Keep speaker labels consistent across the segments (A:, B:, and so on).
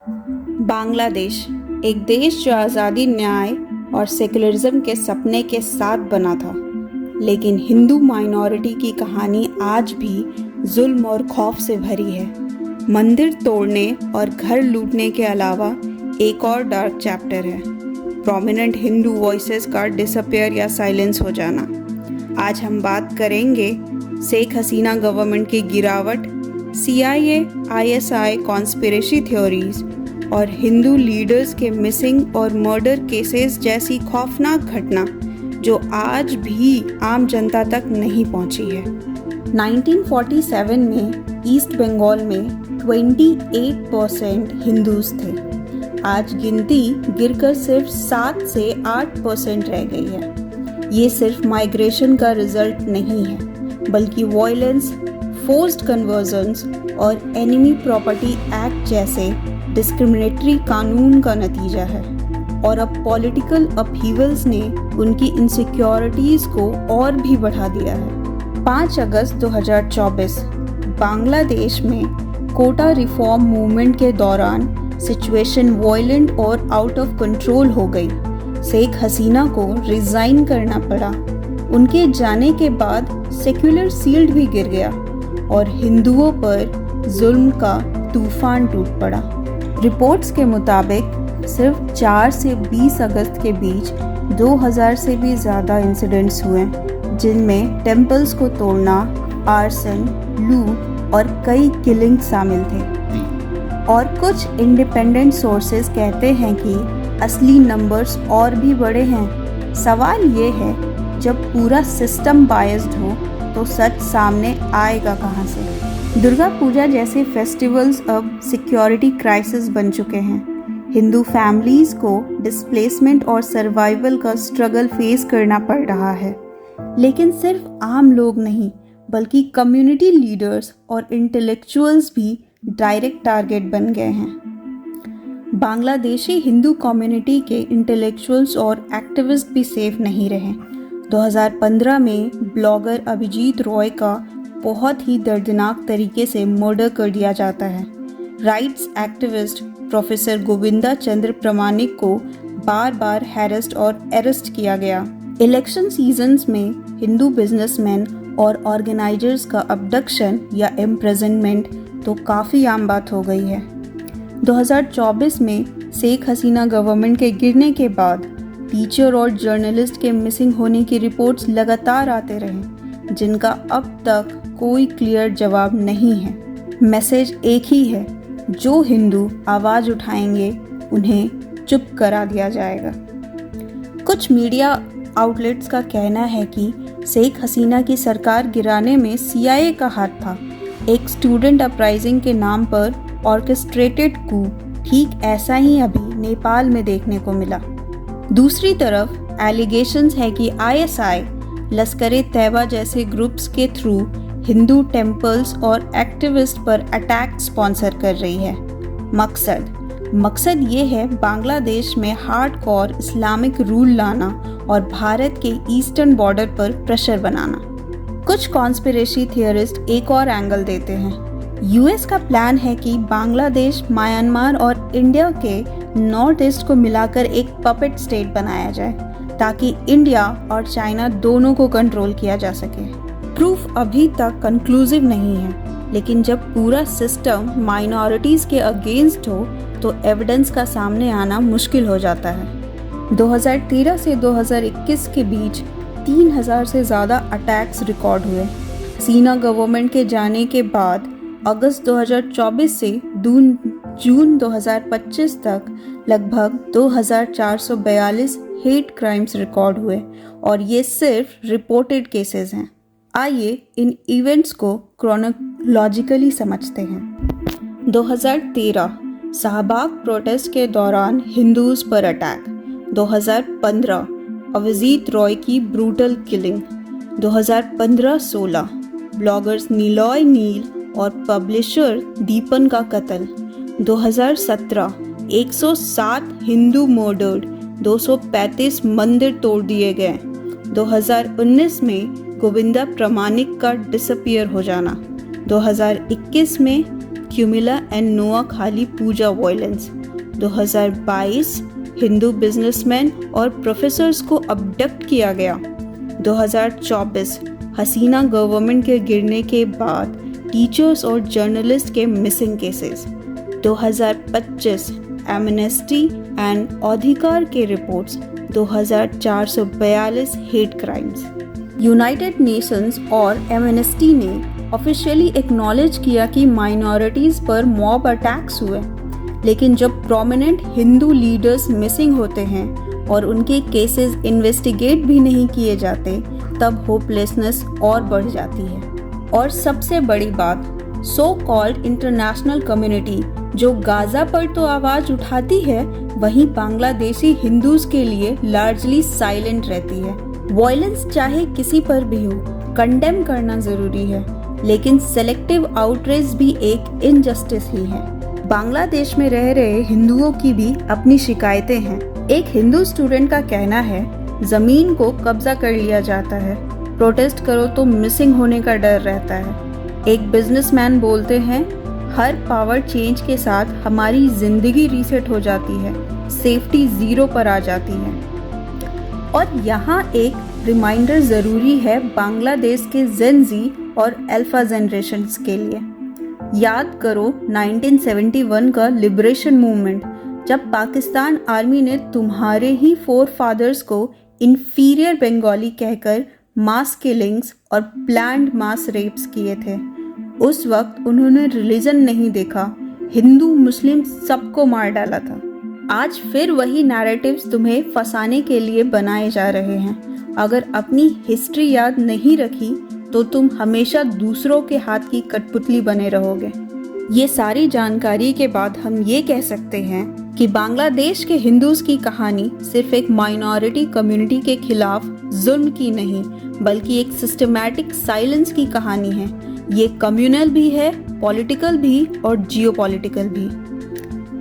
A: बांग्लादेश एक देश जो आज़ादी, न्याय और सेकुलरिज्म के सपने के साथ बना था, लेकिन हिंदू माइनॉरिटी की कहानी आज भी जुल्म और खौफ से भरी है। मंदिर तोड़ने और घर लूटने के अलावा एक और डार्क चैप्टर है, प्रोमिनेंट हिंदू वॉइसेस का डिसअपियर या साइलेंस हो जाना। आज हम बात करेंगे शेख हसीना गवर्नमेंट की गिरावट, CIA, ISI कॉन्स्पिरेसी थ्योरीज और हिंदू लीडर्स के मिसिंग और मर्डर केसेस जैसी खौफनाक घटना जो आज भी आम जनता तक नहीं पहुंची है। 1947 में ईस्ट बंगाल में 28% हिंदूज थे। आज गिनती गिरकर सिर्फ 7 से 8% रह गई है। ये सिर्फ माइग्रेशन का रिजल्ट नहीं है, बल्कि वॉयलेंस, फोर्स्ड कन्वर्जन्स और एनिमी प्रॉपर्टी एक्ट जैसे डिस्क्रिमिनेटरी कानून का नतीजा है। और अब पॉलिटिकल अपहीवल्स ने उनकी इनसिक्योरिटीज को और भी बढ़ा दिया है। 5 अगस्त 2024 बांग्लादेश में कोटा रिफॉर्म मूवमेंट के दौरान सिचुएशन वॉयलेंट और आउट ऑफ कंट्रोल हो गई। शेख हसीना को रिजाइन करना पड़ा। उनके जाने के बाद सेक्युलर शील्ड भी गिर गया और हिंदुओं पर जुल्म का तूफान टूट पड़ा। रिपोर्ट्स के मुताबिक सिर्फ 4 से 20 अगस्त के बीच 2000 से भी ज़्यादा इंसिडेंट्स हुए, जिनमें टेम्पल्स को तोड़ना, आर्सन, लूट और कई किलिंग शामिल थे। और कुछ इंडिपेंडेंट सोर्सेज कहते हैं कि असली नंबर्स और भी बड़े हैं। सवाल ये है, जब पूरा सिस्टम बायस्ड हो तो सच सामने आएगा कहाँ से? दुर्गा पूजा जैसे फेस्टिवल्स अब सिक्योरिटी क्राइसिस बन चुके हैं। हिंदू फैमिलीज को डिस्प्लेसमेंट और सर्वाइवल का स्ट्रगल फेस करना पड़ रहा है। लेकिन सिर्फ आम लोग नहीं, बल्कि कम्युनिटी लीडर्स और इंटेलेक्चुअल्स भी डायरेक्ट टारगेट बन गए हैं। बांग्लादेशी हिंदू कम्युनिटी के इंटेलेक्चुअल्स और एक्टिविस्ट भी सेफ नहीं रहे। 2015 में ब्लॉगर अभिजीत रॉय का बहुत ही दर्दनाक तरीके से मर्डर कर दिया जाता है। राइट्स एक्टिविस्ट प्रोफेसर गोविंदा चंद्र प्रमाणिक को बार बार हैरेस्ट और अरेस्ट किया गया। इलेक्शन सीजन्स में हिंदू बिजनेसमैन और ऑर्गेनाइजर्स का अबडक्शन या इम्प्रिजनमेंट तो काफ़ी आम बात हो गई है। 2024 में शेख हसीना गवर्नमेंट के गिरने के बाद टीचर और जर्नलिस्ट के मिसिंग होने की रिपोर्ट्स लगातार आते रहे, जिनका अब तक कोई क्लियर जवाब नहीं है। मैसेज एक ही है, जो हिंदू आवाज़ उठाएंगे उन्हें चुप करा दिया जाएगा। कुछ मीडिया आउटलेट्स का कहना है कि शेख हसीना की सरकार गिराने में CIA का हाथ था। एक स्टूडेंट अपराइजिंग के नाम पर ऑर्केस्ट्रेटेड कू ठीक ऐसा ही अभी नेपाल में देखने को मिला। दूसरी तरफ एलिगेशंस है कि ISI, लश्कर-ए-तैयबा जैसे ग्रुप्स के थ्रू हिंदू टेम्पल्स और एक्टिविस्ट पर अटैक स्पॉन्सर कर रही है। मकसद ये है बांग्लादेश में हार्डकोर इस्लामिक रूल लाना और भारत के ईस्टर्न बॉर्डर पर प्रेशर बनाना। कुछ कॉन्स्पिरेसी थियरिस्ट एक और एंगल देते हैं। US का प्लान है कि बांग्लादेश, म्यांमार और इंडिया के नॉर्थ ईस्ट को मिलाकर एक पपेट स्टेट बनाया जाए, ताकि इंडिया और चाइना दोनों को कंट्रोल किया जा सके। प्रूफ अभी तक कंक्लूसिव नहीं है, लेकिन जब पूरा सिस्टम माइनॉरिटीज के अगेंस्ट हो तो एविडेंस का सामने आना मुश्किल हो जाता है। 2013 से 2021 के बीच 3000 से ज़्यादा अटैक्स रिकॉर्ड हुए। हसीना गवर्नमेंट के जाने के बाद अगस्त 2024 से जून 2025 तक लगभग 2442 हेट क्राइम्स रिकॉर्ड हुए, और ये सिर्फ रिपोर्टेड केसेस हैं। आइए इन इवेंट्स को क्रोनोलॉजिकली समझते हैं। 2013 शाहबाग प्रोटेस्ट के दौरान हिंदूज पर अटैक। 2015 अभिजीत रॉय की ब्रूटल किलिंग। 2015-16 ब्लॉगर्स निलॉय नील और पब्लिशर दीपन का कत्ल। 2017 107 हिंदू मर्डर्ड, 235 मंदिर तोड़ दिए गए। 2019 में गोविंदा प्रमाणिक का डिसअपियर हो जाना। 2021 में क्यूमिला एंड नोआ खाली पूजा वायलेंस। 2022 हिंदू बिजनेसमैन और प्रोफेसर्स को अबडक्ट किया गया। 2024 हसीना गवर्नमेंट के गिरने के बाद टीचर्स और जर्नलिस्ट के मिसिंग केसेस। 2025 एमनेस्टी एंड अधिकार के reports. 2442 hate crimes. United Nations और एमनेस्टी ने ऑफिशियली एक्नॉलेज किया कि माइनॉरिटीज़ पर मॉब अटैक्स हुए, लेकिन जब प्रोमिनेंट हिंदू लीडर्स मिसिंग होते हैं और उनके केसेस इन्वेस्टिगेट भी नहीं किए जाते, तब होपलेसनेस और बढ़ जाती है। और सबसे बड़ी बात, सो कॉल्ड इंटरनेशनल कम्युनिटी जो गाजा पर तो आवाज़ उठाती है, वहीं बांग्लादेशी हिंदूज के लिए लार्जली साइलेंट रहती है। वायलेंस चाहे किसी पर भी हो, कंडेम करना ज़रूरी है, लेकिन सेलेक्टिव आउटरीच भी एक इनजस्टिस ही है। बांग्लादेश में रह रहे हिंदुओं की भी अपनी शिकायतें हैं। एक हिंदू स्टूडेंट का कहना है, ज़मीन को कब्जा कर लिया जाता है, प्रोटेस्ट करो तो मिसिंग होने का डर रहता है। एक बिजनेसमैन बोलते हैं, हर पावर चेंज के साथ हमारी ज़िंदगी रीसेट हो जाती है, सेफ्टी ज़ीरो पर आ जाती है। और यहाँ एक रिमाइंडर ज़रूरी है बांग्लादेश के जेन ज़ी और अल्फा जनरेशन्स के लिए। याद करो 1971 का लिबरेशन मूवमेंट, जब पाकिस्तान आर्मी ने तुम्हारे ही फोरफादर्स को इन्फीरियर बंगाली कहकर मास किलिंग्स और प्लान्ड मास रेप्स किए थे। उस वक्त उन्होंने रिलीजन नहीं देखा, हिंदू मुस्लिम सबको मार डाला था। आज फिर वही नैरेटिव्स तुम्हें फंसाने के लिए बनाए जा रहे हैं। अगर अपनी हिस्ट्री याद नहीं रखी तो तुम हमेशा दूसरों के हाथ की कठपुतली बने रहोगे। ये सारी जानकारी के बाद हम ये कह सकते हैं कि बांग्लादेश के हिंदूज की कहानी सिर्फ एक माइनॉरिटी कम्युनिटी के खिलाफ जुल्म की नहीं, बल्कि एक सिस्टमैटिक साइलेंस की कहानी है। ये कम्युनल भी है, पॉलिटिकल भी और जियोपॉलिटिकल भी।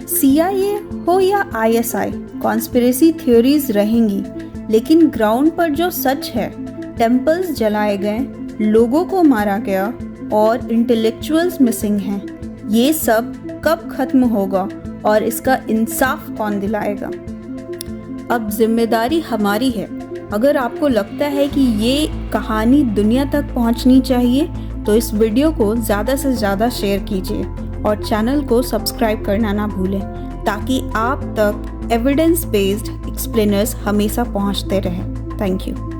A: CIA हो या ISI, कॉन्स्पिरेसी थ्योरीज रहेंगी, लेकिन ग्राउंड पर जो सच है, टेम्पल्स जलाए गए, लोगों को मारा गया और इंटेलेक्चुअल्स मिसिंग हैं, ये सब कब खत्म होगा और इसका इंसाफ कौन दिलाएगा? अब जिम्मेदारी हमारी है। अगर आपको लगता है कि ये कहानी दुनिया तक पहुंचनी चाहिए, तो इस वीडियो को ज़्यादा से ज़्यादा शेयर कीजिए और चैनल को सब्सक्राइब करना ना भूलें, ताकि आप तक एविडेंस बेस्ड एक्सप्लेनर्स हमेशा पहुंचते रहें। Thank you.